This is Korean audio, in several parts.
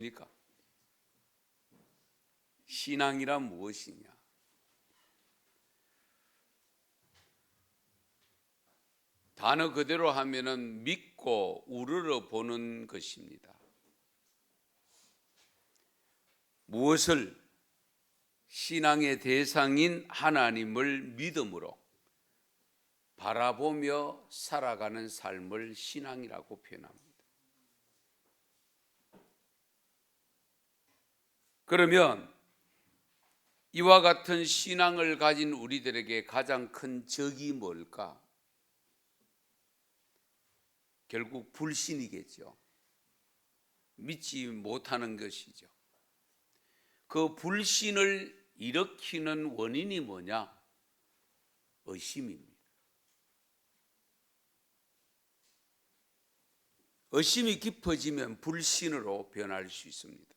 그러니까 신앙이란 무엇이냐? 단어 그대로 하면은 믿고 우러러 보는 것입니다. 무엇을? 신앙의 대상인 하나님을 믿음으로 바라보며 살아가는 삶을 신앙이라고 표현합니다. 그러면 이와 같은 신앙을 가진 우리들에게 가장 큰 적이 뭘까? 결국 불신이겠죠. 믿지 못하는 것이죠. 그 불신을 일으키는 원인이 뭐냐? 의심입니다. 의심이 깊어지면 불신으로 변할 수 있습니다.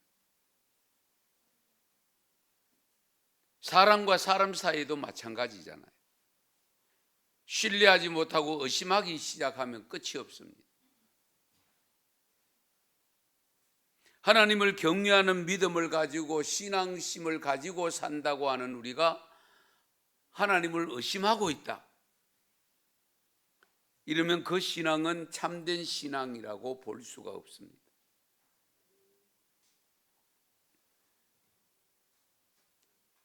사람과 사람 사이도 마찬가지잖아요. 신뢰하지 못하고 의심하기 시작하면 끝이 없습니다. 하나님을 경외하는 믿음을 가지고 신앙심을 가지고 산다고 하는 우리가 하나님을 의심하고 있다. 이러면 그 신앙은 참된 신앙이라고 볼 수가 없습니다.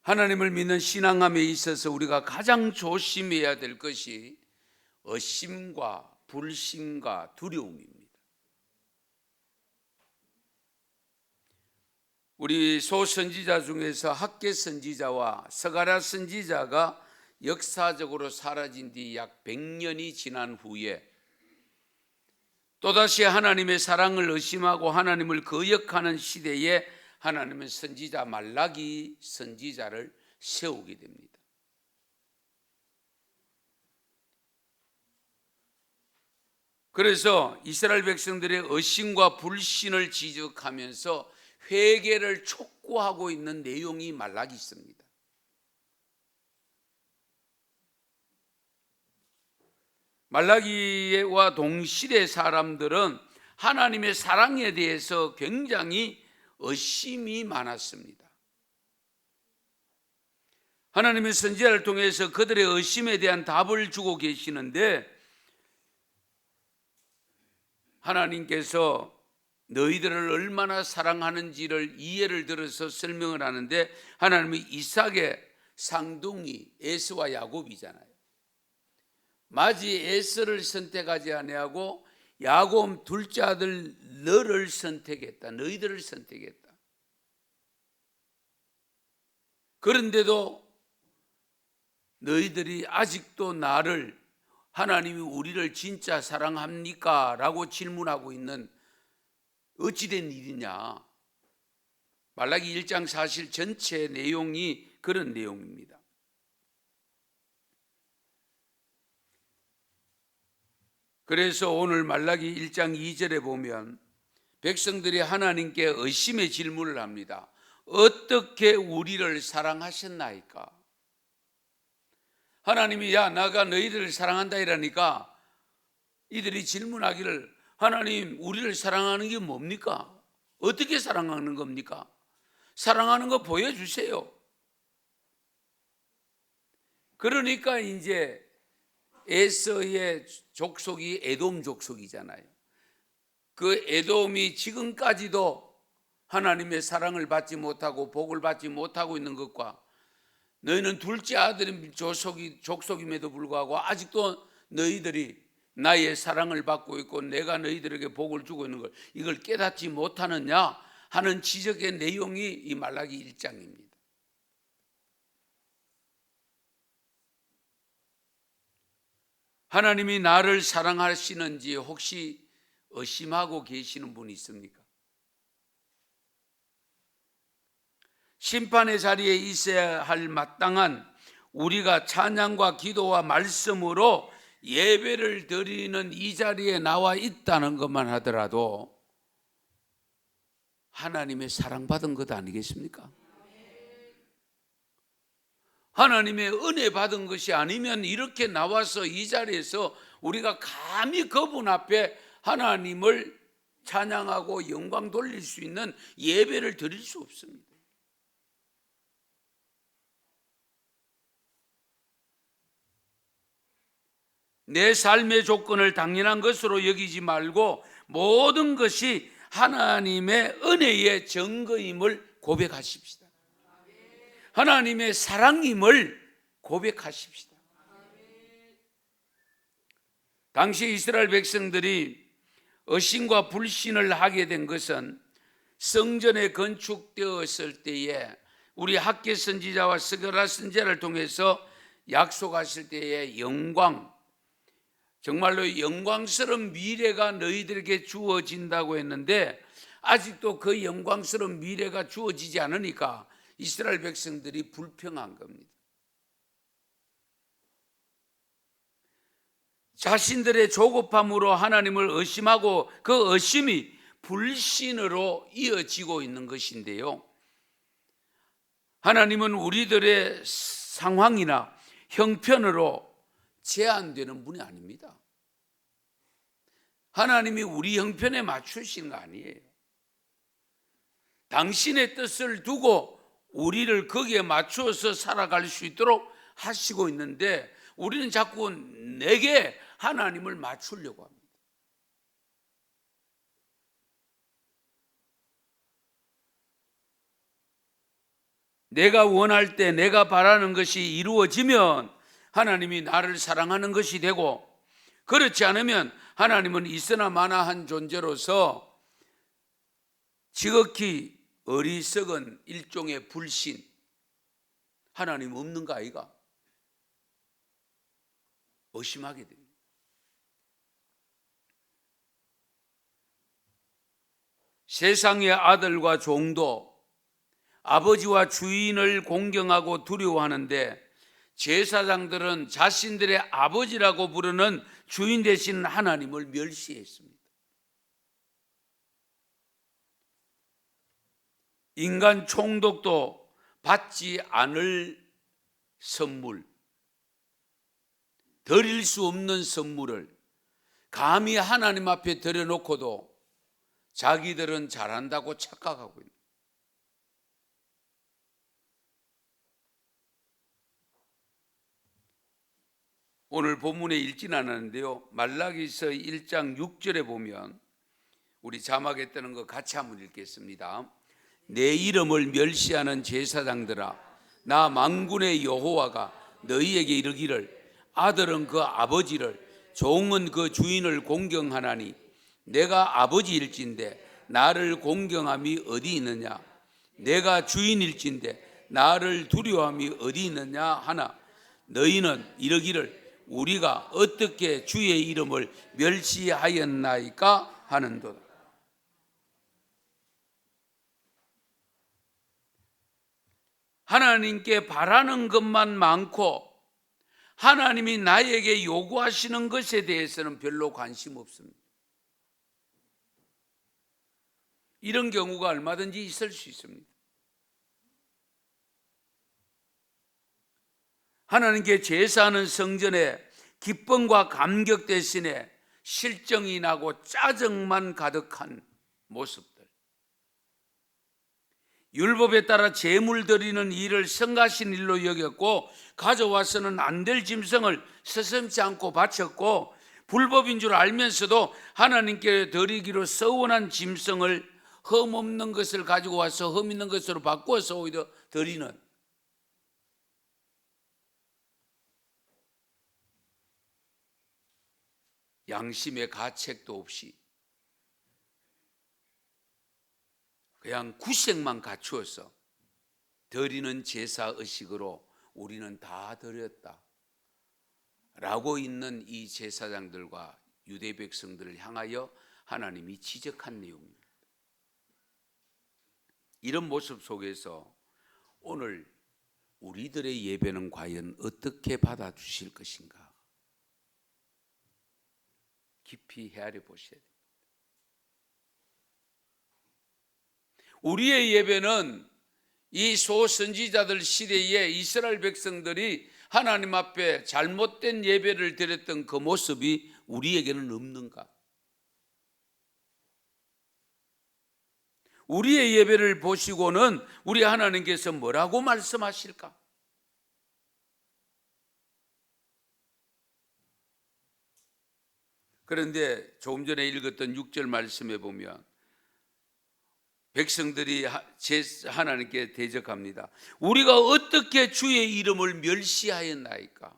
하나님을 믿는 신앙함에 있어서 우리가 가장 조심해야 될 것이 의심과 불신과 두려움입니다. 우리 소선지자 중에서 학개 선지자와 스가랴 선지자가 역사적으로 사라진 뒤 약 100년이 지난 후에 또다시 하나님의 사랑을 의심하고 하나님을 거역하는 시대에 하나님은 선지자 말라기 선지자를 세우게 됩니다. 그래서 이스라엘 백성들의 의심과 불신을 지적하면서 회개를 촉구하고 있는 내용이 말라기 있습니다. 말라기와 동시대 사람들은 하나님의 사랑에 대해서 굉장히 의심이 많았습니다. 하나님의 선지자를 통해서 그들의 의심에 대한 답을 주고 계시는데 하나님께서 너희들을 얼마나 사랑하는지를 이해를 들어서 설명을 하는데 하나님이 이삭의 쌍둥이 에서와 야곱이잖아요. 마지 에서를 선택하지 아니하고 야곱 둘째 아들 너를 선택했다. 너희들을 선택했다. 그런데도 너희들이 아직도 나를 하나님이 우리를 진짜 사랑합니까? 라고 질문하고 있는 어찌된 일이냐? 말라기 1장 사실 전체 내용이 그런 내용입니다. 그래서 오늘 말라기 1장 2절에 보면 백성들이 하나님께 의심의 질문을 합니다. 어떻게 우리를 사랑하셨나이까? 하나님이 나가 너희들을 사랑한다 이라니까 이들이 질문하기를 하나님 우리를 사랑하는 게 뭡니까? 어떻게 사랑하는 겁니까? 사랑하는 거 보여주세요. 그러니까 이제 에서의 족속이 에돔 족속이잖아요. 그 에돔이 지금까지도 하나님의 사랑을 받지 못하고 복을 받지 못하고 있는 것과 너희는 둘째 아들인 족속임에도 불구하고 아직도 너희들이 나의 사랑을 받고 있고 내가 너희들에게 복을 주고 있는 걸 이걸 깨닫지 못하느냐 하는 지적의 내용이 이 말라기 1장입니다. 하나님이 나를 사랑하시는지 혹시 의심하고 계시는 분이 있습니까? 심판의 자리에 있어야 할 마땅한 우리가 찬양과 기도와 말씀으로 예배를 드리는 이 자리에 나와 있다는 것만 하더라도 하나님의 사랑받은 것 아니겠습니까? 하나님의 은혜 받은 것이 아니면 이렇게 나와서 이 자리에서 우리가 감히 그분 앞에 하나님을 찬양하고 영광 돌릴 수 있는 예배를 드릴 수 없습니다. 내 삶의 조건을 당연한 것으로 여기지 말고 모든 것이 하나님의 은혜의 증거임을 고백하십시다. 하나님의 사랑임을 고백하십시다. 당시 이스라엘 백성들이 의심과 불신을 하게 된 것은 성전에 건축되었을 때에 우리 학개 선지자와 스가랴 선지자를 통해서 약속하실 때의 영광, 정말로 영광스러운 미래가 너희들에게 주어진다고 했는데 아직도 그 영광스러운 미래가 주어지지 않으니까 이스라엘 백성들이 불평한 겁니다. 자신들의 조급함으로 하나님을 의심하고 그 의심이 불신으로 이어지고 있는 것인데요, 하나님은 우리들의 상황이나 형편으로 제한되는 분이 아닙니다. 하나님이 우리 형편에 맞추신 거 아니에요. 당신의 뜻을 두고 우리를 거기에 맞추어서 살아갈 수 있도록 하시고 있는데 우리는 자꾸 내게 하나님을 맞추려고 합니다. 내가 원할 때 내가 바라는 것이 이루어지면 하나님이 나를 사랑하는 것이 되고, 그렇지 않으면 하나님은 있으나 마나한 존재로서 지극히 어리석은 일종의 불신, 하나님 없는가 아이가? 의심하게 됩니다. 세상의 아들과 종도 아버지와 주인을 공경하고 두려워하는데 제사장들은 자신들의 아버지라고 부르는 주인 되신 하나님을 멸시했습니다. 인간 총독도 받지 않을 선물, 드릴 수 없는 선물을 감히 하나님 앞에 드려놓고도 자기들은 잘한다고 착각하고 있는, 오늘 본문에 읽진 않았는데요, 말라기서 1장 6절에 보면 우리 자막에 뜨는 거 같이 한번 읽겠습니다. 내 이름을 멸시하는 제사장들아, 나 만군의 여호와가 너희에게 이르기를 아들은 그 아버지를, 종은 그 주인을 공경하나니 내가 아버지일진데 나를 공경함이 어디 있느냐? 내가 주인일진데 나를 두려워함이 어디 있느냐 하나, 너희는 이르기를 우리가 어떻게 주의 이름을 멸시하였나이까 하는도다. 하나님께 바라는 것만 많고 하나님이 나에게 요구하시는 것에 대해서는 별로 관심 없습니다. 이런 경우가 얼마든지 있을 수 있습니다. 하나님께 제사하는 성전에 기쁨과 감격 대신에 실정이 나고 짜증만 가득한 모습들, 율법에 따라 제물 드리는 일을 성가신 일로 여겼고 가져와서는 안 될 짐승을 서슴지 않고 바쳤고, 불법인 줄 알면서도 하나님께 드리기로 서원한 짐승을 흠 없는 것을 가지고 와서 흠 있는 것으로 바꾸어서 오히려 드리는, 양심의 가책도 없이 그냥 구색만 갖추어서 드리는 제사 의식으로 우리는 다 드렸다 라고 있는 이 제사장들과 유대 백성들을 향하여 하나님이 지적한 내용입니다. 이런 모습 속에서 오늘 우리들의 예배는 과연 어떻게 받아주실 것인가 깊이 헤아려 보셔야 됩니다. 우리의 예배는 이 소선지자들 시대에 이스라엘 백성들이 하나님 앞에 잘못된 예배를 드렸던 그 모습이 우리에게는 없는가? 우리의 예배를 보시고는 우리 하나님께서 뭐라고 말씀하실까? 그런데 조금 전에 읽었던 6절 말씀에 보면 백성들이 하나님께 대적합니다. 우리가 어떻게 주의 이름을 멸시하였나이까?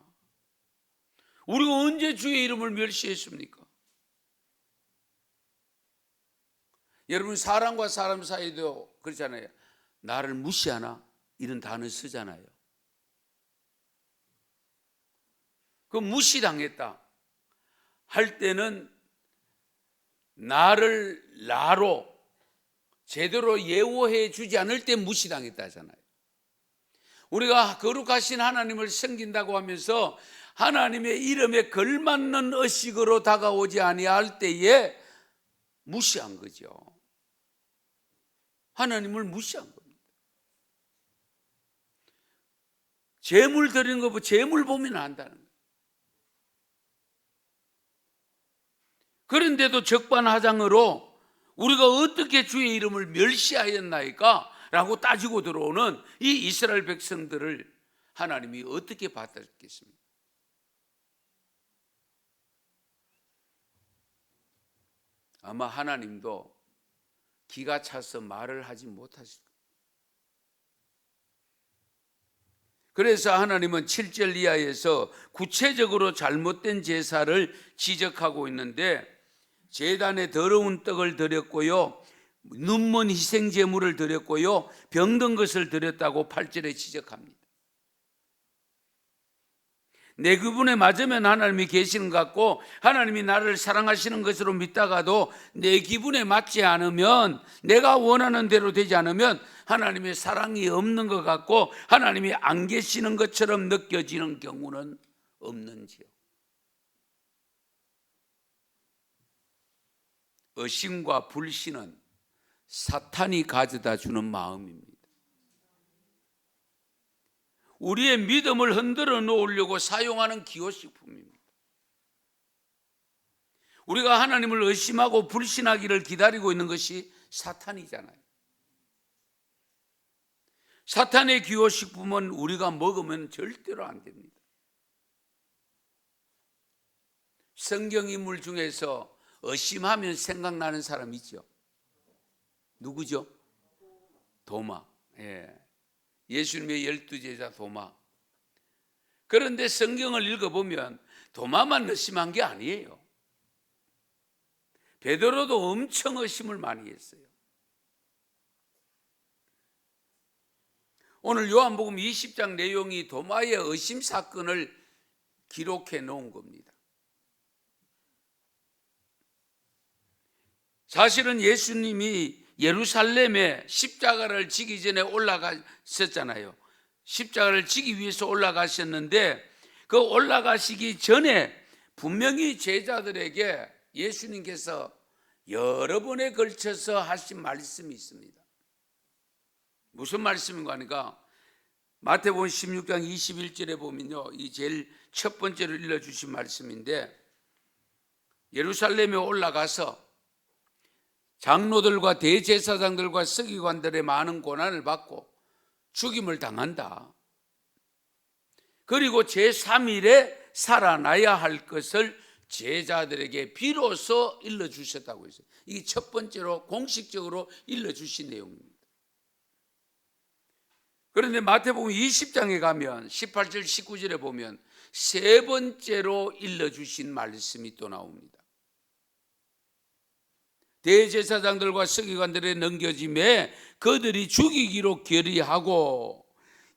우리가 언제 주의 이름을 멸시했습니까? 여러분, 사람과 사람 사이도 그렇잖아요. 나를 무시하나? 이런 단어 쓰잖아요. 그 무시당했다 할 때는 나를 나로 제대로 예우해 주지 않을 때 무시당했다 하잖아요. 우리가 거룩하신 하나님을 섬긴다고 하면서 하나님의 이름에 걸맞는 의식으로 다가오지 아니할 때에 무시한 거죠. 하나님을 무시한 겁니다. 재물 드리는 거 보고 재물 보면 안다는 거예요. 그런데도 적반하장으로 우리가 어떻게 주의 이름을 멸시하였나이까? 라고 따지고 들어오는 이 이스라엘 백성들을 하나님이 어떻게 받았겠습니까? 아마 하나님도 기가 차서 말을 하지 못하실 거예요. 그래서 하나님은 7절 이하에서 구체적으로 잘못된 제사를 지적하고 있는데, 제단에 더러운 떡을 드렸고요, 눈먼 희생 제물을 드렸고요, 병든 것을 드렸다고 8절에 지적합니다. 내 기분에 맞으면 하나님이 계시는 것 같고 하나님이 나를 사랑하시는 것으로 믿다가도 내 기분에 맞지 않으면, 내가 원하는 대로 되지 않으면 하나님의 사랑이 없는 것 같고 하나님이 안 계시는 것처럼 느껴지는 경우는 없는지요? 의심과 불신은 사탄이 가져다 주는 마음입니다. 우리의 믿음을 흔들어 놓으려고 사용하는 기호식품입니다. 우리가 하나님을 의심하고 불신하기를 기다리고 있는 것이 사탄이잖아요. 사탄의 기호식품은 우리가 먹으면 절대로 안 됩니다. 성경 인물 중에서 의심하면 생각나는 사람 있죠? 누구죠? 도마. 예수님의 12제자 도마. 그런데 성경을 읽어보면 도마만 의심한 게 아니에요. 베드로도 엄청 의심을 많이 했어요. 오늘 요한복음 20장 내용이 도마의 의심 사건을 기록해 놓은 겁니다. 사실은 예수님이 예루살렘에 십자가를 지기 전에 올라가셨잖아요. 십자가를 지기 위해서 올라가셨는데 그 올라가시기 전에 분명히 제자들에게 예수님께서 여러 번에 걸쳐서 하신 말씀이 있습니다. 무슨 말씀인가 하니까 마태복음 16장 21절에 보면요, 이 제일 첫 번째로 일러주신 말씀인데, 예루살렘에 올라가서 장로들과 대제사장들과 서기관들의 많은 고난을 받고 죽임을 당한다. 그리고 제3일에 살아나야 할 것을 제자들에게 비로소 일러주셨다고 했어요. 이게 첫 번째로 공식적으로 일러주신 내용입니다. 그런데 마태복음 20장에 가면 18절 19절에 보면 세 번째로 일러주신 말씀이 또 나옵니다. 대제사장들과 서기관들의 넘겨짐에 그들이 죽이기로 결의하고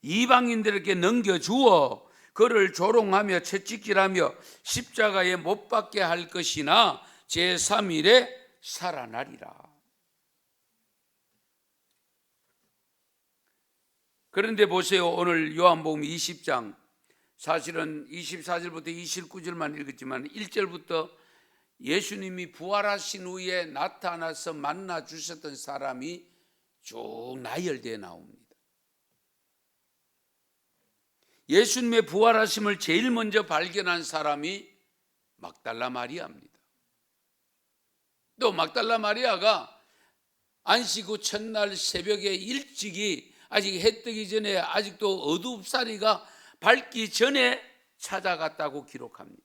이방인들에게 넘겨주어 그를 조롱하며 채찍질하며 십자가에 못 박게 할 것이나 제3일에 살아나리라. 그런데 보세요, 오늘 요한복음 20장 사실은 24절부터 29절만 읽었지만 1절부터 예수님이 부활하신 후에 나타나서 만나 주셨던 사람이 쭉 나열되어 나옵니다. 예수님의 부활하심을 제일 먼저 발견한 사람이 막달라 마리아입니다. 또 막달라 마리아가 안식 후 첫날 새벽에 일찍이 아직 해 뜨기 전에 아직도 어둡사리가 밝기 전에 찾아갔다고 기록합니다.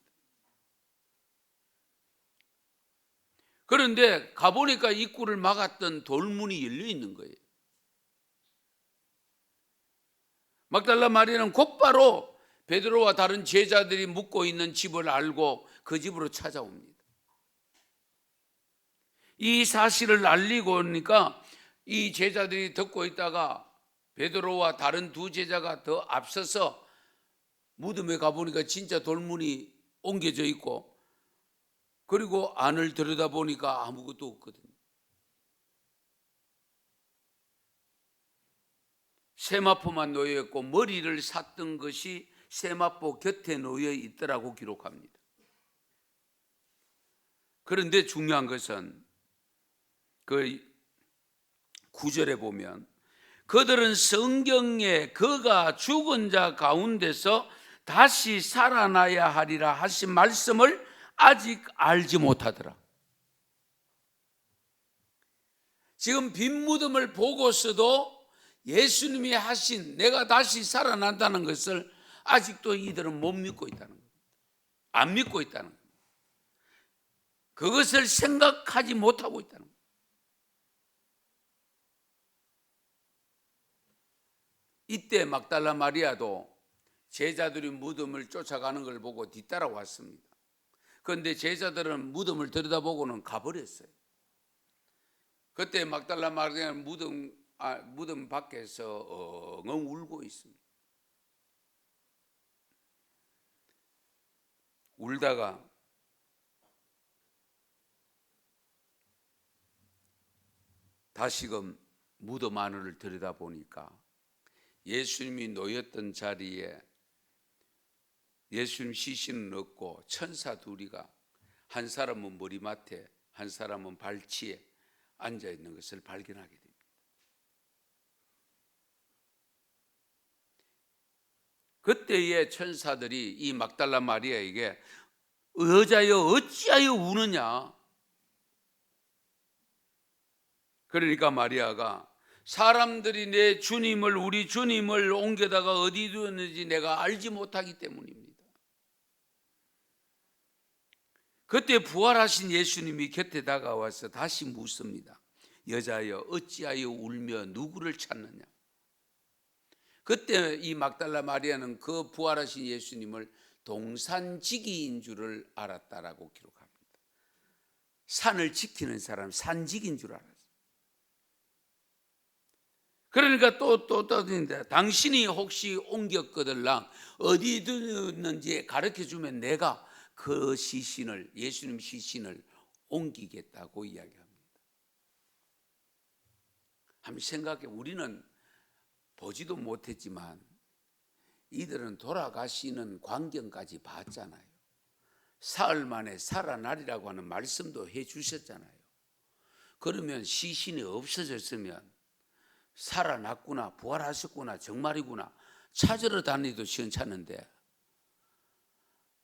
그런데 가보니까 입구를 막았던 돌문이 열려 있는 거예요. 막달라 마리아는 곧바로 베드로와 다른 제자들이 묵고 있는 집을 알고 그 집으로 찾아옵니다. 이 사실을 알리고 오니까 이 제자들이 듣고 있다가 베드로와 다른 두 제자가 더 앞서서 무덤에 가보니까 진짜 돌문이 옮겨져 있고, 그리고 안을 들여다보니까 아무것도 없거든요. 세마포만 놓여 있고 머리를 샀던 것이 세마포 곁에 놓여 있더라고 기록합니다. 그런데 중요한 것은 그 9절에 보면 그들은 성경에 그가 죽은 자 가운데서 다시 살아나야 하리라 하신 말씀을 아직 알지 못하더라. 지금 빈 무덤을 보고서도 예수님이 하신 내가 다시 살아난다는 것을 아직도 이들은 못 믿고 있다는 겁니다. 안 믿고 있다는 겁니다. 그것을 생각하지 못하고 있다는 겁니다. 이때 막달라 마리아도 제자들이 무덤을 쫓아가는 걸 보고 뒤따라왔습니다. 그런데 제자들은 무덤을 들여다보고는 가버렸어요. 그때 막달라 마리아는 무덤 밖에서 엉엉 울고 있습니다. 울다가 다시금 무덤 안을 들여다보니까 예수님이 놓였던 자리에 예수님 시신은 없고 천사 둘이가 한 사람은 머리맡에 한 사람은 발치에 앉아 있는 것을 발견하게 됩니다. 그때의 천사들이 이 막달라 마리아에게 여자여 어찌하여 우느냐? 그러니까 마리아가 사람들이 내 주님을 우리 주님을 옮겨다가 어디 두었는지 내가 알지 못하기 때문입니다. 그때 부활하신 예수님이 곁에 다가와서 다시 묻습니다. 여자여 어찌하여 울며 누구를 찾느냐? 그때 이 막달라 마리아는 그 부활하신 예수님을 동산지기인 줄을 알았다라고 기록합니다. 산을 지키는 사람, 산지기인 줄 알았어요. 그러니까 또 당신이 혹시 옮겼거들랑 어디 두었는지 가르쳐주면 내가 그 시신을, 예수님 시신을 옮기겠다고 이야기합니다. 한번 생각해. 우리는 보지도 못했지만 이들은 돌아가시는 광경까지 봤잖아요. 사흘 만에 살아나리라고 하는 말씀도 해 주셨잖아요. 그러면 시신이 없어졌으면 살아났구나, 부활하셨구나, 정말이구나 찾으러 다니도 시원찮은데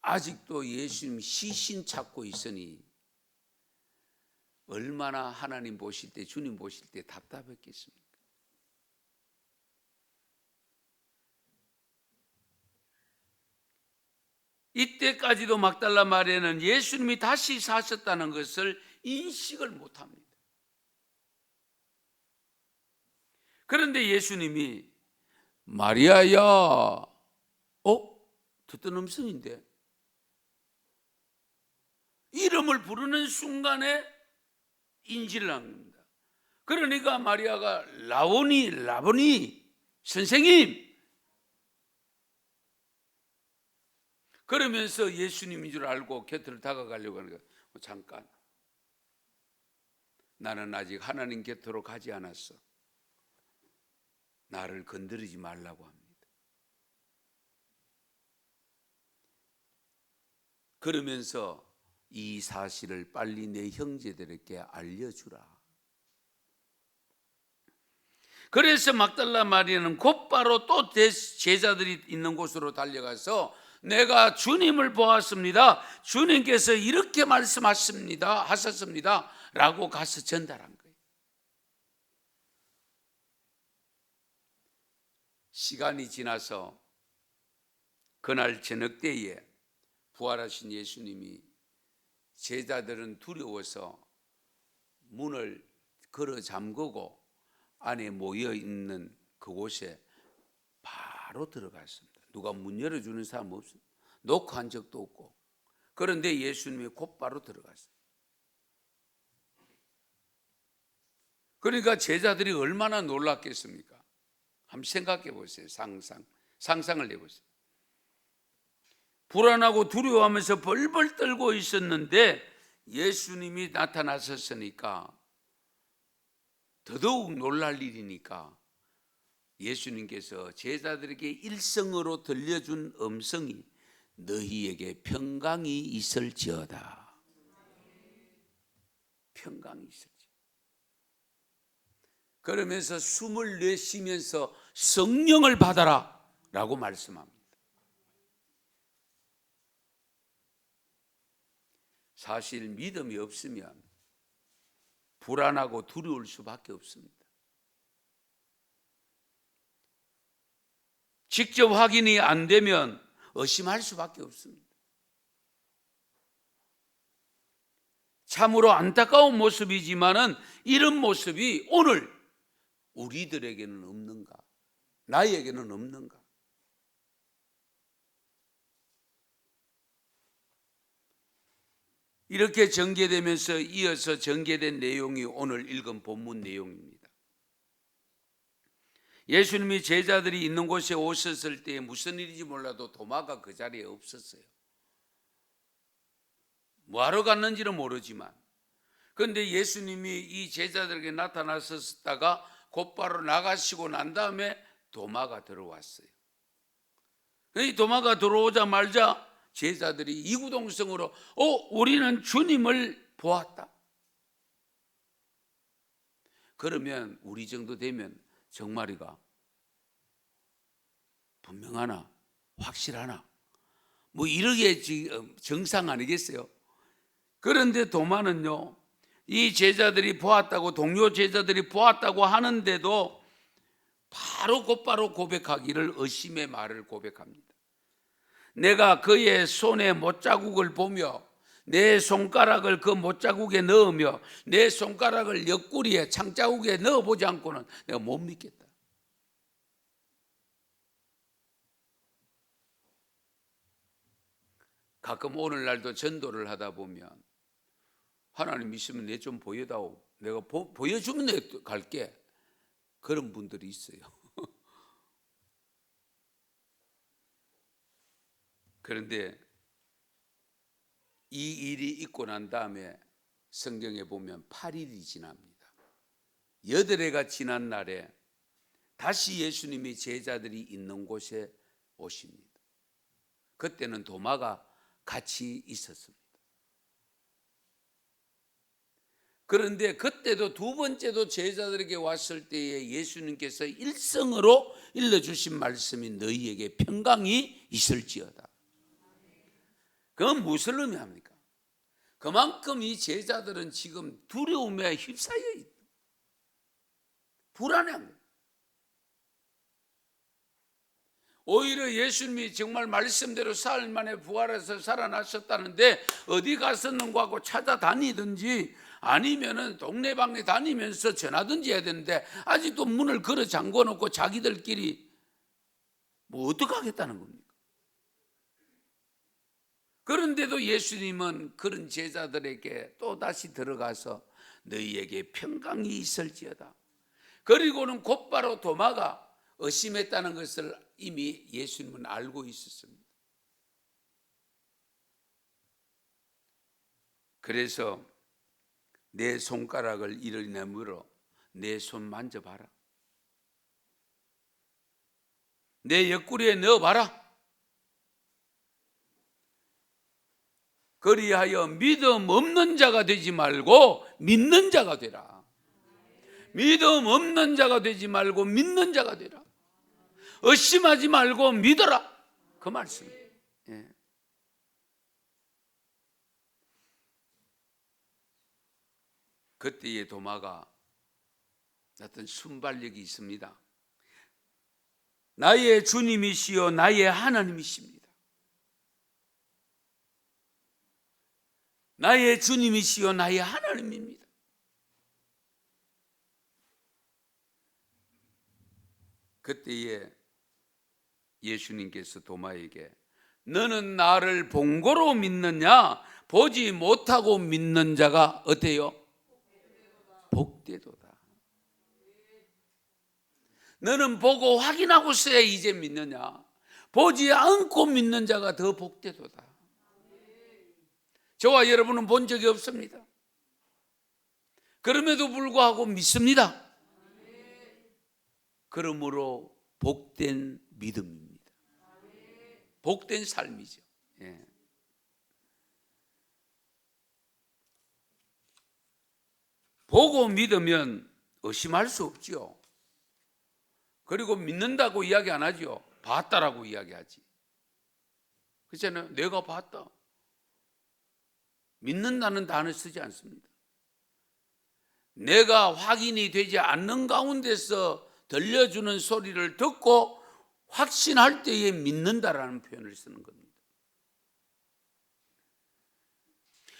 아직도 예수님 시신 찾고 있으니 얼마나 하나님 보실 때, 주님 보실 때 답답했겠습니까? 이때까지도 막달라 마리아는 예수님이 다시 사셨다는 것을 인식을 못합니다. 그런데 예수님이 마리아야, 듣던 음성인데 이름을 부르는 순간에 인지를 합니다. 그러니까 마리아가 라보니 선생님 그러면서 예수님인 줄 알고 곁으로 다가가려고 하니까 잠깐, 나는 아직 하나님 곁으로 가지 않았어. 나를 건드리지 말라고 합니다. 그러면서 이 사실을 빨리 내 형제들에게 알려주라. 그래서 막달라 마리아는 곧바로 또 제자들이 있는 곳으로 달려가서 내가 주님을 보았습니다. 주님께서 이렇게 말씀하셨습니다 라고 가서 전달한 거예요. 시간이 지나서 그날 저녁 때에 부활하신 예수님이 제자들은 두려워서 문을 걸어 잠그고 안에 모여 있는 그곳에 바로 들어갔습니다. 누가 문 열어주는 사람 없어요. 녹화한 적도 없고. 그런데 예수님이 곧바로 들어갔어요. 그러니까 제자들이 얼마나 놀랐겠습니까? 한번 생각해 보세요. 상상을 해보세요. 불안하고 두려워하면서 벌벌 떨고 있었는데 예수님이 나타나셨으니까 더더욱 놀랄 일이니까 예수님께서 제자들에게 일성으로 들려준 음성이 너희에게 평강이 있을지어다. 평강이 있을지어다. 그러면서 숨을 내쉬면서 성령을 받아라 라고 말씀합니다. 사실 믿음이 없으면 불안하고 두려울 수밖에 없습니다. 직접 확인이 안 되면 의심할 수밖에 없습니다. 참으로 안타까운 모습이지만은 이런 모습이 오늘 우리들에게는 없는가? 나에게는 없는가? 이렇게 전개되면서 이어서 전개된 내용이 오늘 읽은 본문 내용입니다. 예수님이 제자들이 있는 곳에 오셨을 때 무슨 일인지 몰라도 도마가 그 자리에 없었어요. 뭐하러 갔는지는 모르지만, 그런데 예수님이 이 제자들에게 나타나셨다가 곧바로 나가시고 난 다음에 도마가 들어왔어요. 이 도마가 들어오자마자 제자들이 이구동성으로 우리는 주님을 보았다. 그러면 우리 정도 되면 정말이가 분명하나 확실하나 뭐 이러게 정상 아니겠어요? 그런데 도마는요, 이 제자들이 보았다고, 동료 제자들이 보았다고 하는데도 곧바로 고백하기를, 의심의 말을 고백합니다. 내가 그의 손에 못자국을 보며 내 손가락을 그 못자국에 넣으며 내 손가락을 옆구리에 창자국에 넣어보지 않고는 내가 못 믿겠다. 가끔 오늘날도 전도를 하다 보면 하나님 있으면 내 좀 보여다오, 내가 보여주면 내가 갈게, 그런 분들이 있어요. 그런데 이 일이 있고 난 다음에 성경에 보면 8일이 지납니다. 8회가 지난 날에 다시 예수님이 제자들이 있는 곳에 오십니다. 그때는 도마가 같이 있었습니다. 그런데 그때도 두 번째도 제자들에게 왔을 때에 예수님께서 일성으로 일러주신 말씀이 너희에게 평강이 있을지어다. 그건 무엇을 의미합니까? 그만큼 이 제자들은 지금 두려움에 휩싸여 있다. 불안해합니다. 오히려 예수님이 정말 말씀대로 사흘 만에 부활해서 살아나셨다는데 어디 갔었는가 하고 찾아다니든지 아니면은 동네방네 다니면서 전하든지 해야 되는데 아직도 문을 걸어 잠궈놓고 자기들끼리 뭐 어떡하겠다는 겁니까? 그런데도 예수님은 그런 제자들에게 또 다시 들어가서 너희에게 평강이 있을지어다. 그리고는 곧바로 도마가 의심했다는 것을 이미 예수님은 알고 있었습니다. 그래서 내 손가락을 이리 내밀어 내 손 만져봐라. 내 옆구리에 넣어봐라. 그리하여 믿음 없는 자가 되지 말고 믿는 자가 되라. 믿음 없는 자가 되지 말고 믿는 자가 되라. 의심하지 말고 믿어라. 그 말씀이에요. 예. 그때의 도마가 어떤 순발력이 있습니다. 나의 주님이시여 나의 하나님이십니다. 나의 주님이시여 나의 하나님입니다. 그때에 예수님께서 도마에게 너는 나를 본고로 믿느냐 보지 못하고 믿는 자가 어때요? 복되도다. 너는 보고 확인하고서야 이제 믿느냐? 보지 않고 믿는 자가 더 복되도다. 저와 여러분은 본 적이 없습니다. 그럼에도 불구하고 믿습니다. 그러므로 복된 믿음입니다. 복된 삶이죠. 예. 보고 믿으면 의심할 수 없죠. 그리고 믿는다고 이야기 안 하죠. 봤다라고 이야기하지. 그렇잖아요. 내가 봤다. 믿는다는 단어 쓰지 않습니다. 내가 확인이 되지 않는 가운데서 들려주는 소리를 듣고 확신할 때에 믿는다라는 표현을 쓰는 겁니다.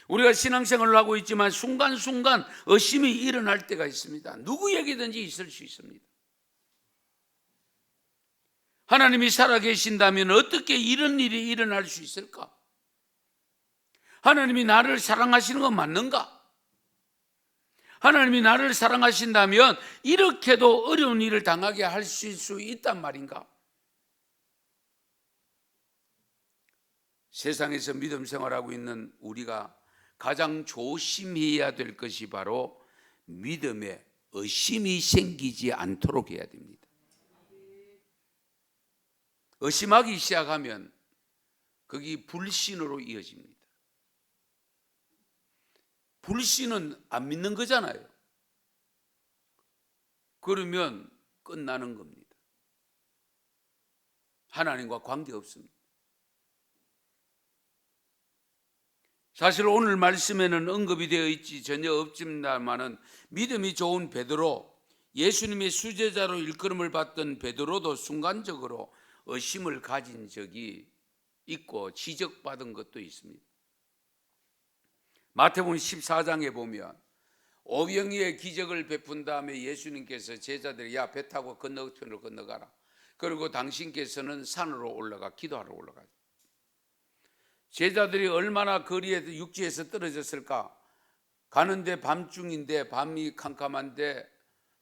우리가 신앙생활을 하고 있지만 순간순간 의심이 일어날 때가 있습니다. 누구에게든지 있을 수 있습니다. 하나님이 살아계신다면 어떻게 이런 일이 일어날 수 있을까? 하나님이 나를 사랑하시는 건 맞는가? 하나님이 나를 사랑하신다면 이렇게도 어려운 일을 당하게 하실 수 있단 말인가? 세상에서 믿음 생활하고 있는 우리가 가장 조심해야 될 것이 바로 믿음에 의심이 생기지 않도록 해야 됩니다. 의심하기 시작하면 그게 불신으로 이어집니다. 불신은 안 믿는 거잖아요. 그러면 끝나는 겁니다. 하나님과 관계없습니다. 사실 오늘 말씀에는 언급이 되어 있지 전혀 없습니다만은 믿음이 좋은 베드로, 예수님의 수제자로 일컬음을 받던 베드로도 순간적으로 의심을 가진 적이 있고 지적받은 것도 있습니다. 마태복음 14장에 보면 오병이의 기적을 베푼 다음에 예수님께서 제자들이 야 배 타고 건너편으로 건너가라. 그리고 당신께서는 산으로 올라가 기도하러 올라가죠. 제자들이 얼마나 거리에 육지에서 떨어졌을까? 가는데 밤중인데 밤이 캄캄한데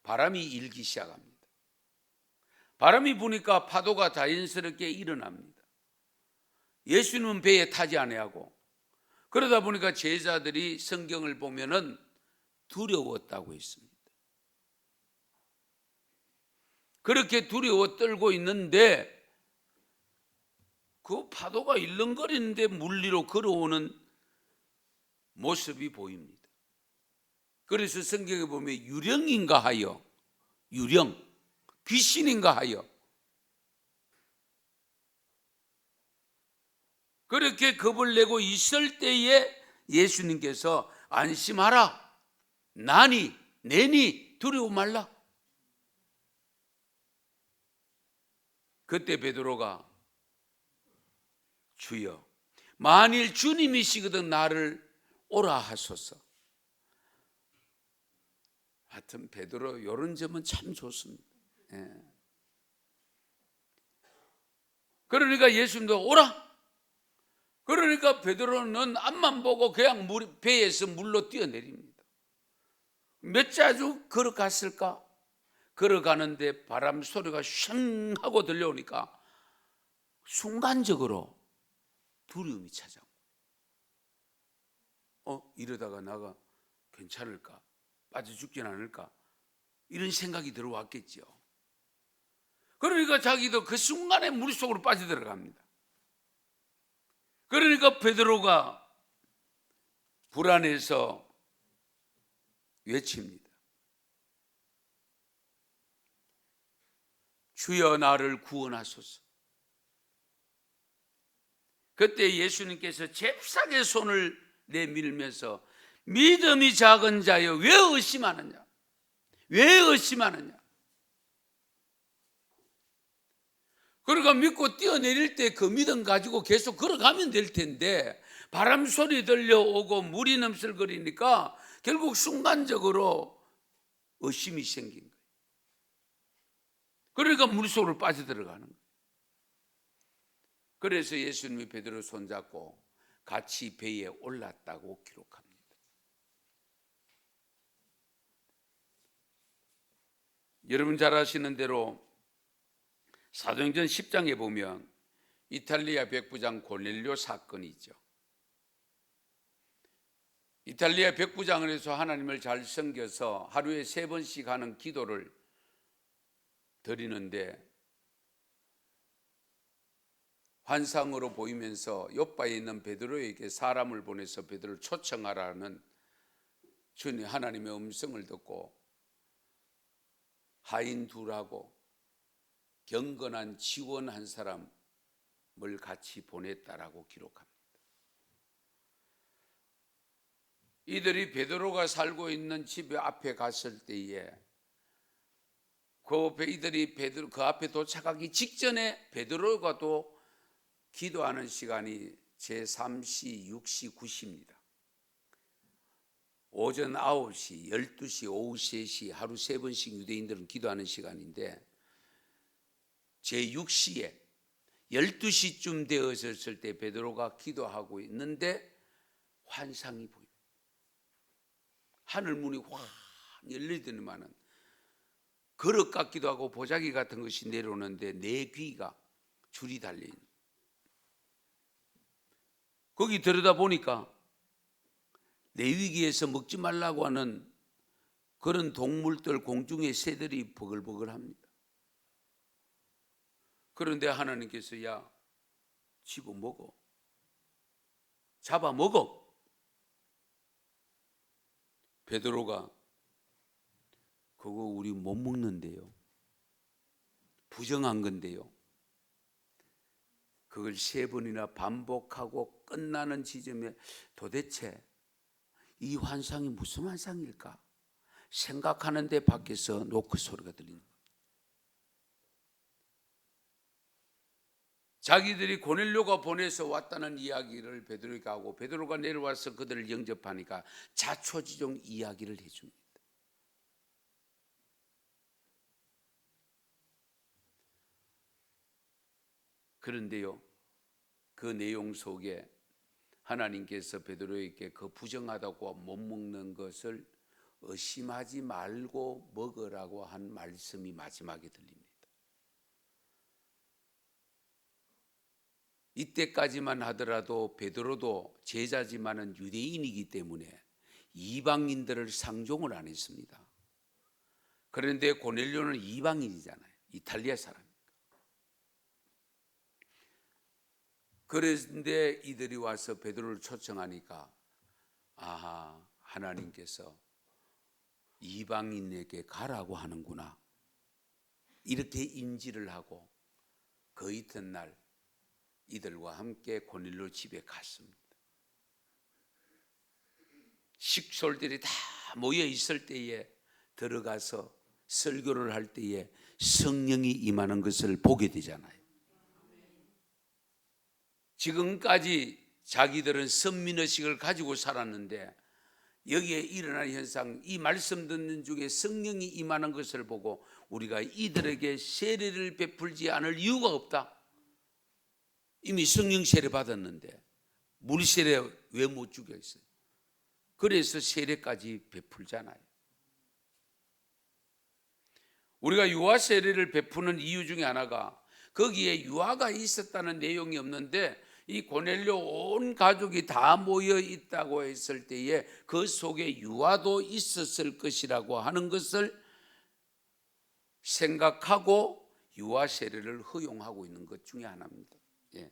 바람이 일기 시작합니다. 바람이 부니까 파도가 자연스럽게 일어납니다. 예수님은 배에 타지 아니하고 그러다 보니까 제자들이 성경을 보면은 두려웠다고 했습니다. 그렇게 두려워 떨고 있는데 그 파도가 일렁거리는데 물 위로 걸어오는 모습이 보입니다. 그래서 성경에 보면 유령인가 하여, 유령, 귀신인가 하여 그렇게 겁을 내고 있을 때에 예수님께서 안심하라, 나니 내니 두려워 말라. 그때 베드로가 주여 만일 주님이시거든 나를 오라 하소서. 하여튼 베드로 이런 점은 참 좋습니다. 예. 그러니까 예수님도 오라. 그러니까 베드로는 앞만 보고 그냥 배에서 물로 뛰어내립니다. 몇 자주 걸어갔을까? 걸어가는데 바람 소리가 쉥 하고 들려오니까 순간적으로 두려움이 찾아오고 이러다가 나가 괜찮을까? 빠져 죽진 않을까? 이런 생각이 들어왔겠죠. 그러니까 자기도 그 순간에 물속으로 빠져들어갑니다. 그러니까 베드로가 불안해서 외칩니다. 주여 나를 구원하소서. 그때 예수님께서 잽싸게 손을 내밀면서 믿음이 작은 자여 왜 의심하느냐? 왜 의심하느냐? 그러니까 믿고 뛰어내릴 때 그 믿음 가지고 계속 걸어가면 될 텐데 바람 소리 들려오고 물이 넘실거리니까 결국 순간적으로 의심이 생긴 거예요. 그러니까 물속으로 빠져들어가는 거예요. 그래서 예수님이 베드로 손잡고 같이 배에 올랐다고 기록합니다. 여러분 잘 아시는 대로 사도행전 10장에 보면 이탈리아 백부장 고넬료 사건이 있죠. 이탈리아 백부장을 해서 하나님을 잘 섬겨서 하루에 3번씩 하는 기도를 드리는데 환상으로 보이면서 요바에 있는 베드로에게 사람을 보내서 베드로를 초청하라는 주님 하나님의 음성을 듣고 하인 둘하고 경건한 지원 한 사람을 같이 보냈다라고 기록합니다. 이들이 베드로가 살고 있는 집 앞에 갔을 때에 이들이 그 앞에 도착하기 직전에 베드로가 또 기도하는 시간이 제3시, 6시, 9시입니다. 오전 9시, 12시, 오후 3시 하루 3번씩 유대인들은 기도하는 시간인데 제6시에 12시쯤 되었을 때 베드로가 기도하고 있는데 환상이 보입니다. 하늘 문이 확 열리더니만은 그릇 같기도 하고 보자기 같은 것이 내려오는데 네 귀가 줄이 달려있는 거기 들여다 보니까 레위기에서 먹지 말라고 하는 그런 동물들 공중의 새들이 버글버글합니다. 그런데 하나님께서 야 집어 먹어 잡아 먹어. 베드로가 그거 우리 못 먹는데요. 부정한 건데요. 그걸 3번이나 반복하고 끝나는 지점에 도대체 이 환상이 무슨 환상일까 생각하는데 밖에서 노크 소리가 들리는 거예요. 자기들이 고넬료가 보내서 왔다는 이야기를 베드로에게 하고 베드로가 내려와서 그들을 영접하니까 자초지종 이야기를 해줍니다. 그런데요, 그 내용 속에 하나님께서 베드로에게 그 부정하다고 못 먹는 것을 의심하지 말고 먹으라고 한 말씀이 마지막에 들립니다. 이때까지만 하더라도 베드로도 제자지만은 유대인이기 때문에 이방인들을 상종을 안 했습니다. 그런데 고넬료는 이방인이잖아요. 이탈리아 사람. 그런데 이들이 와서 베드로를 초청하니까 아하, 하나님께서 이방인에게 가라고 하는구나 이렇게 인지를 하고 그 이튿날 이들과 함께 고넬료 집에 갔습니다. 식솔들이 다 모여 있을 때에 들어가서 설교를 할 때에 성령이 임하는 것을 보게 되잖아요. 지금까지 자기들은 선민의식을 가지고 살았는데 여기에 일어난 현상, 이 말씀 듣는 중에 성령이 임하는 것을 보고 우리가 이들에게 세례를 베풀지 않을 이유가 없다. 이미 성령 세례 받았는데 물 세례 왜 못 주게 했어요? 그래서 세례까지 베풀잖아요. 우리가 유아 세례를 베푸는 이유 중에 하나가 거기에 유아가 있었다는 내용이 없는데 이 고넬료 온 가족이 다 모여 있다고 했을 때에 그 속에 유아도 있었을 것이라고 하는 것을 생각하고 유아 세례를 허용하고 있는 것 중에 하나입니다. 예.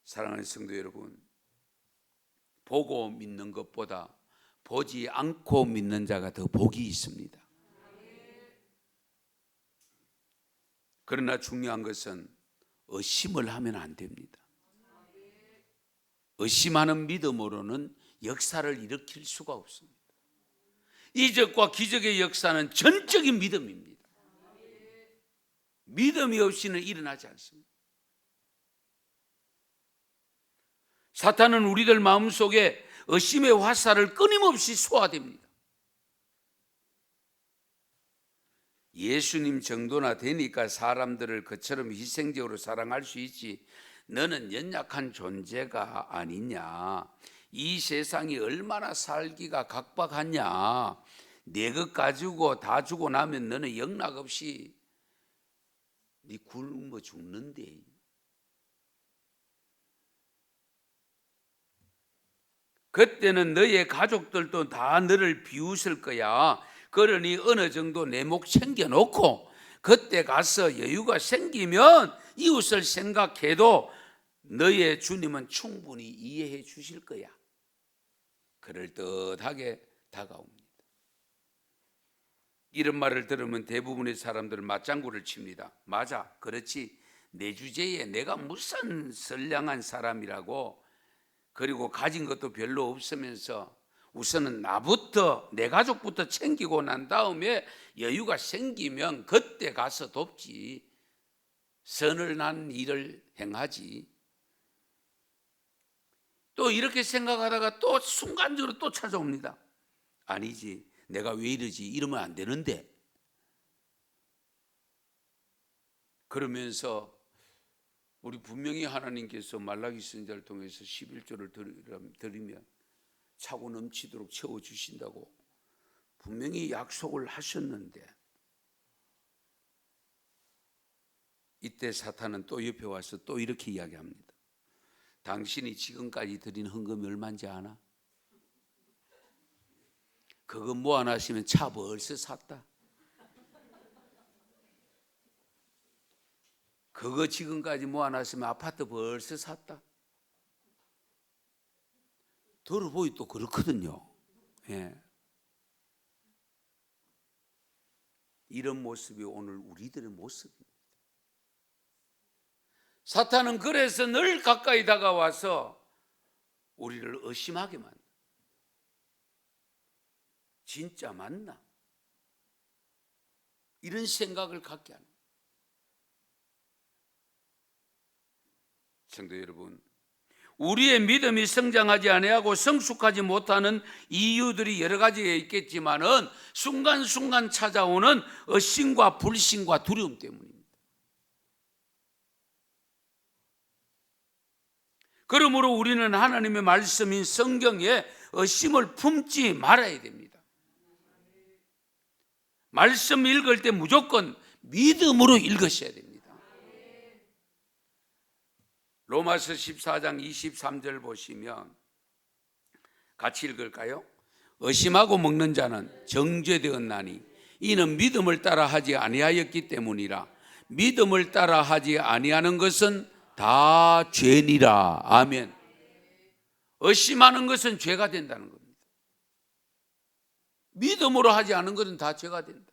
사랑하는 성도 여러분, 보고 믿는 것보다 보지 않고 믿는 자가 더 복이 있습니다. 그러나 중요한 것은 의심을 하면 안 됩니다. 의심하는 믿음으로는 역사를 일으킬 수가 없습니다. 이적과 기적의 역사는 전적인 믿음입니다. 믿음이 없이는 일어나지 않습니다. 사탄은 우리들 마음속에 의심의 화살을 끊임없이 쏘아댑니다. 예수님 정도나 되니까 사람들을 그처럼 희생적으로 사랑할 수 있지, 너는 연약한 존재가 아니냐, 이 세상이 얼마나 살기가 각박하냐, 내 것 가지고 다 주고 나면 너는 영락없이 네 굶어 죽는데. 그때는 너의 가족들도 다 너를 비웃을 거야. 그러니 어느 정도 내 목 챙겨놓고 그때 가서 여유가 생기면 이웃을 생각해도 너의 주님은 충분히 이해해 주실 거야. 그럴듯하게 다가옵니다. 이런 말을 들으면 대부분의 사람들은 맞장구를 칩니다. 맞아, 그렇지. 내 주제에 내가 무슨 선량한 사람이라고, 그리고 가진 것도 별로 없으면서 우선은 나부터, 내 가족부터 챙기고 난 다음에 여유가 생기면 그때 가서 돕지, 선을 난 일을 행하지. 또 이렇게 생각하다가 또 순간적으로 또 찾아옵니다. 아니지, 내가 왜 이러지, 이러면 안 되는데. 그러면서 우리 분명히 하나님께서 말라기 선지자를 통해서 11조를 드리면 차고 넘치도록 채워주신다고 분명히 약속을 하셨는데, 이때 사탄은 또 옆에 와서 또 이렇게 이야기합니다. 당신이 지금까지 드린 헌금이 얼마인지 아나? 그거 모아놨으면 차 벌써 샀다. 그거 지금까지 모아놨으면 아파트 벌써 샀다. 들어보기 또 그렇거든요. 예. 이런 모습이 오늘 우리들의 모습입니다. 사탄은 그래서 늘 가까이 다가와서 우리를 의심하게 만든다. 진짜 맞나? 이런 생각을 갖게 합니다. 성도 여러분, 우리의 믿음이 성장하지 아니하고 성숙하지 못하는 이유들이 여러 가지가 있겠지만은 순간순간 찾아오는 의심과 불신과 두려움 때문입니다. 그러므로 우리는 하나님의 말씀인 성경에 의심을 품지 말아야 됩니다. 말씀 읽을 때 무조건 믿음으로 읽으셔야 됩니다. 로마서 14장 23절 보시면 같이 읽을까요? 의심하고 먹는 자는 정죄되었나니 이는 믿음을 따라 하지 아니하였기 때문이라. 믿음을 따라 하지 아니하는 것은 다 죄니라. 아멘. 의심하는 것은 죄가 된다는 겁니다. 믿음으로 하지 않은 것은 다 죄가 된다.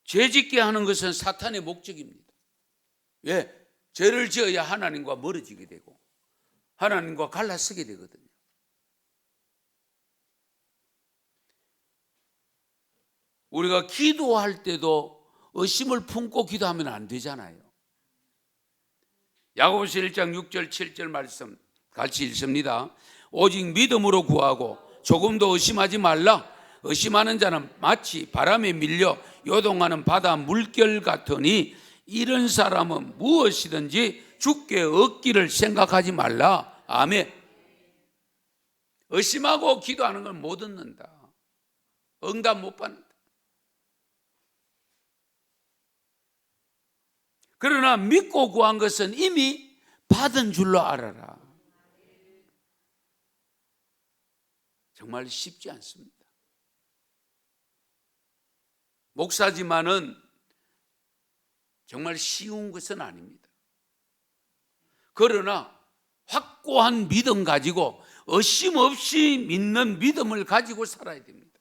죄짓게 하는 것은 사탄의 목적입니다. 왜? 죄를 지어야 하나님과 멀어지게 되고 하나님과 갈라서게 되거든요. 우리가 기도할 때도 의심을 품고 기도하면 안 되잖아요. 야고보서 1장 6절 7절 말씀 같이 읽습니다. 오직 믿음으로 구하고 조금도 의심하지 말라. 의심하는 자는 마치 바람에 밀려 요동하는 바다 물결 같으니 이런 사람은 무엇이든지 주께 얻기를 생각하지 말라. 아멘. 의심하고 기도하는 건 못 얻는다. 응답 못 받는다. 그러나 믿고 구한 것은 이미 받은 줄로 알아라. 정말 쉽지 않습니다. 목사지만은 정말 쉬운 것은 아닙니다. 그러나 확고한 믿음 가지고 의심 없이 믿는 믿음을 가지고 살아야 됩니다.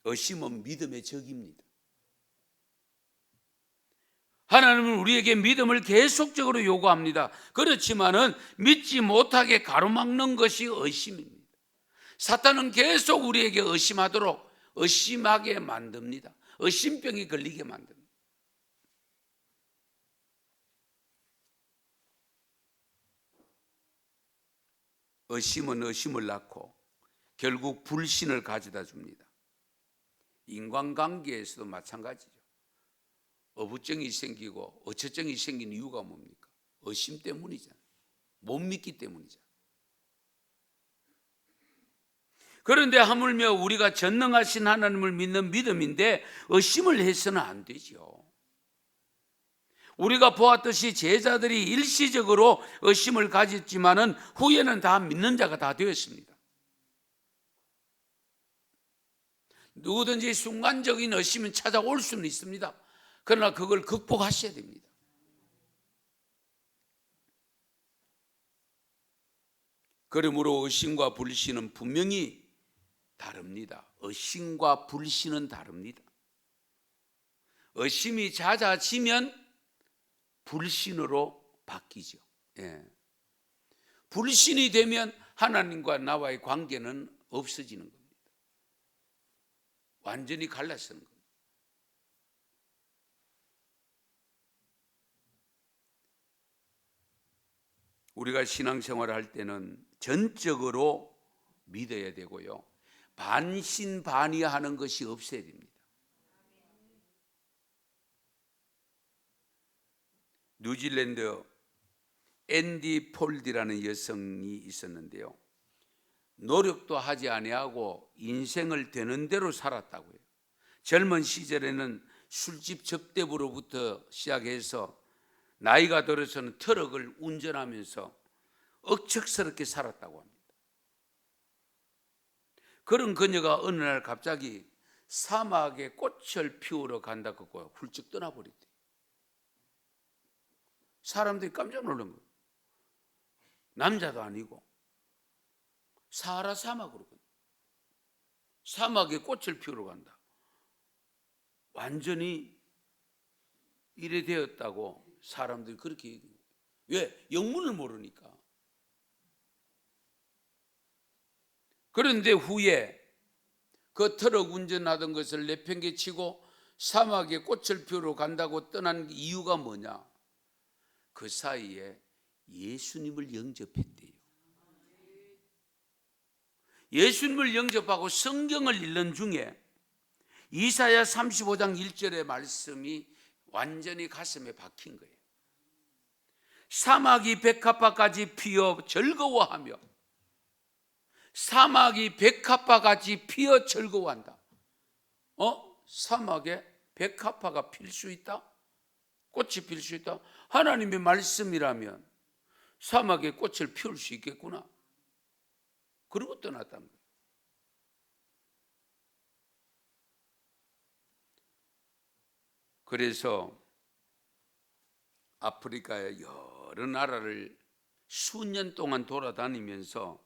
의심은 믿음의 적입니다. 하나님은 우리에게 믿음을 계속적으로 요구합니다. 그렇지만은 믿지 못하게 가로막는 것이 의심입니다. 사탄은 계속 우리에게 의심하게 만듭니다. 의심병이 걸리게 만듭니다. 의심은 의심을 낳고 결국 불신을 가져다 줍니다. 인간관계에서도 마찬가지죠. 어부증이 생기고 어처증이 생긴 이유가 뭡니까? 의심 때문이잖아요. 못 믿기 때문이잖아요. 그런데 하물며 우리가 전능하신 하나님을 믿는 믿음인데 의심을 해서는 안 되죠. 우리가 보았듯이 제자들이 일시적으로 의심을 가졌지만은 후에는 다 믿는 자가 다 되었습니다. 누구든지 순간적인 의심은 찾아올 수는 있습니다. 그러나 그걸 극복하셔야 됩니다. 그러므로 의심과 불신은 분명히 다릅니다. 의심과 불신은 다릅니다. 의심이 잦아지면 불신으로 바뀌죠. 예. 불신이 되면 하나님과 나와의 관계는 없어지는 겁니다. 완전히 갈라서는 겁니다. 우리가 신앙생활을 할 때는 전적으로 믿어야 되고요. 반신반의하는 것이 없어야 됩니다. 뉴질랜드 앤디 폴디라는 여성이 있었는데요. 노력도 하지 아니하고 인생을 되는 대로 살았다고요. 젊은 시절에는 술집 접대부로부터 시작해서 나이가 들어서는 트럭을 운전하면서 억척스럽게 살았다고 합니다. 그런 그녀가 어느 날 갑자기 사막에 꽃을 피우러 간다고 훌쩍 떠나버렸대요. 사람들이 깜짝 놀란 거예요. 남자도 아니고 사하라 사막으로 간다. 사막에 꽃을 피우러 간다. 완전히 이래 되었다고 사람들이 그렇게 얘기해요. 왜? 영문을 모르니까. 그런데 후에 그 트럭 운전하던 것을 내팽개치고 사막에 꽃을 피우러 간다고 떠난 이유가 뭐냐? 그 사이에 예수님을 영접했대요. 예수님을 영접하고 성경을 읽는 중에 이사야 35장 1절의 말씀이 완전히 가슴에 박힌 거예요. 사막이 백합화까지 피어 즐거워하며, 사막이 백합화같이 피어 즐거워한다. 사막에 백합화가 필 수 있다? 꽃이 필 수 있다? 하나님의 말씀이라면 사막에 꽃을 피울 수 있겠구나. 그러고 떠났다는 거예요. 그래서 아프리카의 여러 나라를 수년 동안 돌아다니면서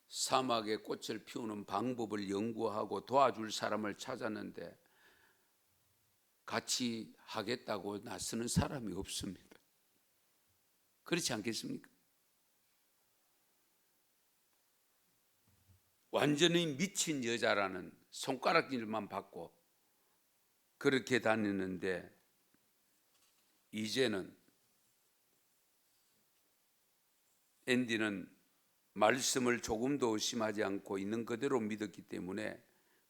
사막에 꽃을 피우는 방법을 연구하고 도와줄 사람을 찾았는데 같이 하겠다고 나서는 사람이 없습니다. 그렇지 않겠습니까? 완전히 미친 여자라는 손가락질만 받고 그렇게 다니는데, 이제는 앤디는 말씀을 조금도 의심하지 않고 있는 그대로 믿었기 때문에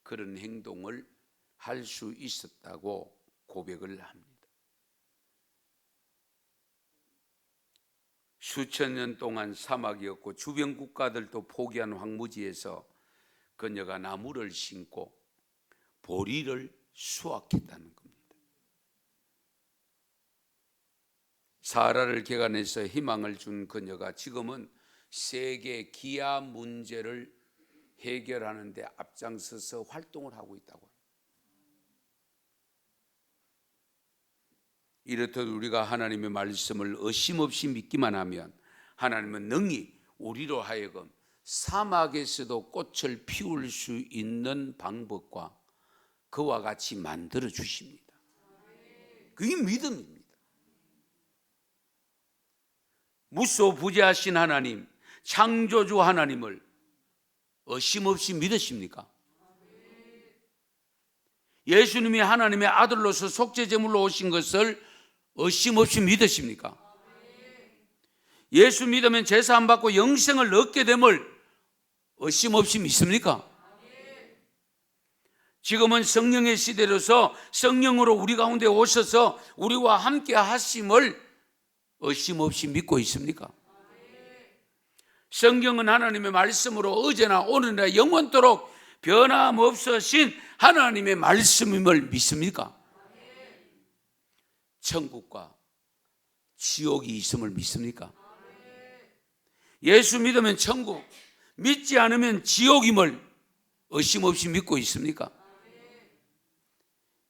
그런 행동을 할 수 있었다고 고백을 합니다. 수천 년 동안 사막이었고 주변 국가들도 포기한 황무지에서 그녀가 나무를 심고 보리를 수확했다는 겁니다. 사하라를 개간해서 희망을 준 그녀가 지금은 세계 기아 문제를 해결하는 데 앞장서서 활동을 하고 있다고 합니다. 이렇듯 우리가 하나님의 말씀을 의심 없이 믿기만 하면 하나님은 능히 우리로 하여금 사막에서도 꽃을 피울 수 있는 방법과 그와 같이 만들어 주십니다. 그게 믿음입니다. 무소부재하신 하나님, 창조주 하나님을 의심없이 믿으십니까? 예수님이 하나님의 아들로서 속죄제물로 오신 것을 의심없이 믿으십니까? 예수 믿으면 제사함 받고 영생을 얻게 됨을 의심없이 믿습니까? 지금은 성령의 시대로서 성령으로 우리 가운데 오셔서 우리와 함께 하심을 의심없이 믿고 있습니까? 성경은 하나님의 말씀으로 어제나 오늘이나 영원토록 변함없으신 하나님의 말씀임을 믿습니까? 천국과 지옥이 있음을 믿습니까? 예수 믿으면 천국, 믿지 않으면 지옥임을 의심없이 믿고 있습니까?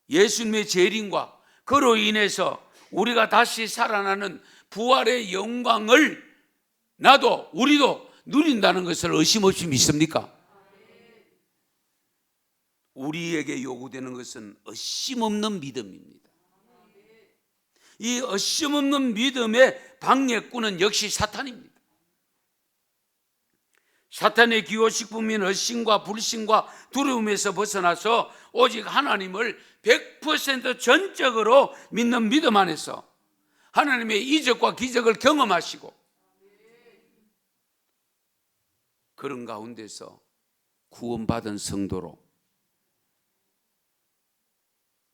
예수님의 재림과 그로 인해서 우리가 다시 살아나는 부활의 영광을 나도 우리도 누린다는 것을 의심없이 믿습니까? 우리에게 요구되는 것은 의심없는 믿음입니다. 이 의심없는 믿음의 방해꾼은 역시 사탄입니다. 사탄의 기호식품인 의심과 불신과 두려움에서 벗어나서 오직 하나님을 100% 전적으로 믿는 믿음 안에서 하나님의 이적과 기적을 경험하시고 그런 가운데서 구원받은 성도로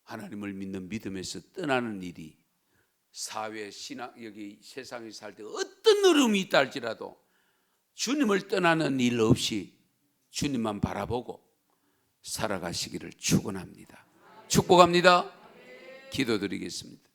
하나님을 믿는 믿음에서 떠나는 일이 사회, 신앙, 여기 세상에 살 때 어떤 어려움이 있다 할지라도 주님을 떠나는 일 없이 주님만 바라보고 살아가시기를 축원합니다. 축복합니다. 기도드리겠습니다.